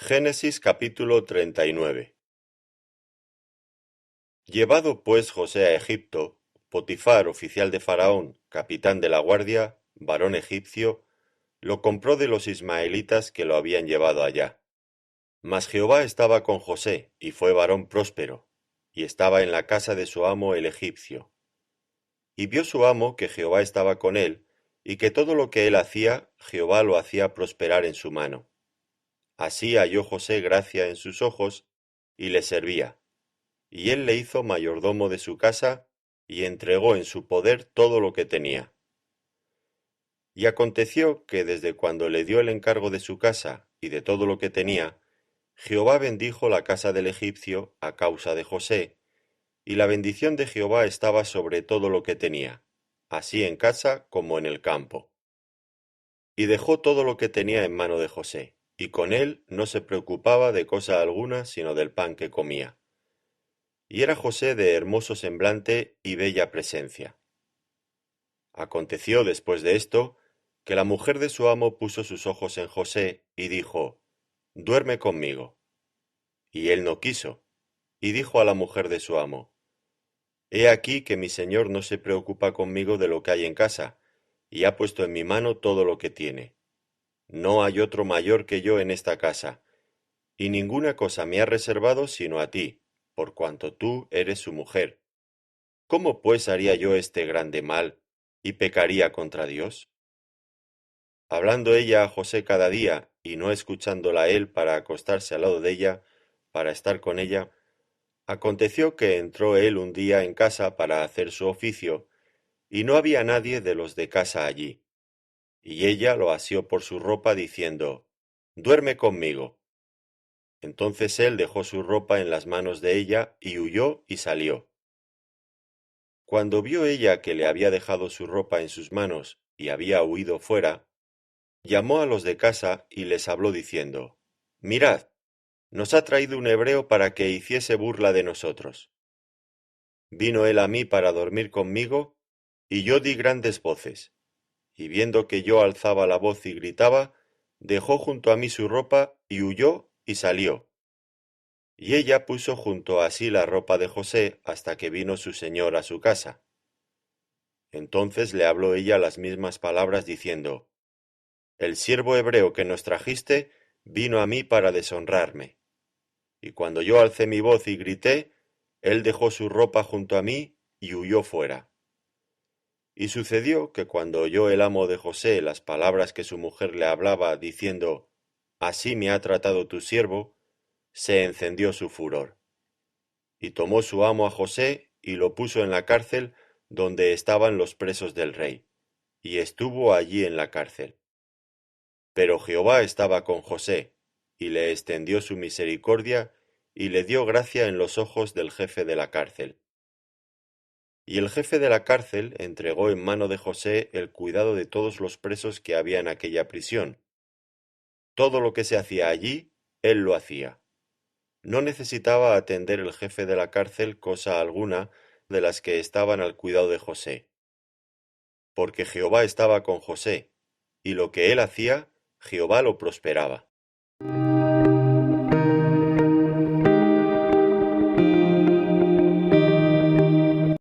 Génesis capítulo 39. Llevado pues José a Egipto, Potifar, oficial de Faraón, capitán de la guardia, varón egipcio, lo compró de los ismaelitas que lo habían llevado allá. Mas Jehová estaba con José, y fue varón próspero, y estaba en la casa de su amo el egipcio. Y vio su amo que Jehová estaba con él, y que todo lo que él hacía, Jehová lo hacía prosperar en su mano. Así halló José gracia en sus ojos, y le servía. Y él le hizo mayordomo de su casa, y entregó en su poder todo lo que tenía. Y aconteció que desde cuando le dio el encargo de su casa y de todo lo que tenía, Jehová bendijo la casa del egipcio a causa de José, y la bendición de Jehová estaba sobre todo lo que tenía, así en casa como en el campo. Y dejó todo lo que tenía en mano de José, y con él no se preocupaba de cosa alguna sino del pan que comía. Y era José de hermoso semblante y bella presencia. Aconteció después de esto, que la mujer de su amo puso sus ojos en José, y dijo, Duerme conmigo. Y él no quiso, y dijo a la mujer de su amo, He aquí que mi señor no se preocupa conmigo de lo que hay en casa, y ha puesto en mi mano todo lo que tiene. No hay otro mayor que yo en esta casa, y ninguna cosa me ha reservado sino a ti, por cuanto tú eres su mujer. ¿Cómo pues haría yo este grande mal, y pecaría contra Dios? Hablando ella a José cada día, y no escuchándola él para acostarse al lado de ella, para estar con ella, aconteció que entró él un día en casa para hacer su oficio, y no había nadie de los de casa allí. Y ella lo asió por su ropa, diciendo, Duerme conmigo. Entonces él dejó su ropa en las manos de ella, y huyó y salió. Cuando vio ella que le había dejado su ropa en sus manos, y había huido fuera, llamó a los de casa y les habló diciendo, Mirad, nos ha traído un hebreo para que hiciese burla de nosotros. Vino él a mí para dormir conmigo, y yo di grandes voces, y viendo que yo alzaba la voz y gritaba, dejó junto a mí su ropa, y huyó y salió. Y ella puso junto a sí la ropa de José hasta que vino su señor a su casa. Entonces le habló ella las mismas palabras diciendo, El siervo hebreo que nos trajiste vino a mí para deshonrarme. Y cuando yo alcé mi voz y grité, él dejó su ropa junto a mí y huyó fuera. Y sucedió que cuando oyó el amo de José las palabras que su mujer le hablaba, diciendo, Así me ha tratado tu siervo, se encendió su furor. Y tomó su amo a José y lo puso en la cárcel donde estaban los presos del rey, y estuvo allí en la cárcel. Pero Jehová estaba con José, y le extendió su misericordia, y le dio gracia en los ojos del jefe de la cárcel. Y el jefe de la cárcel entregó en mano de José el cuidado de todos los presos que había en aquella prisión. Todo lo que se hacía allí, él lo hacía. No necesitaba atender el jefe de la cárcel cosa alguna de las que estaban al cuidado de José, porque Jehová estaba con José, y lo que él hacía, Jehová lo prosperaba.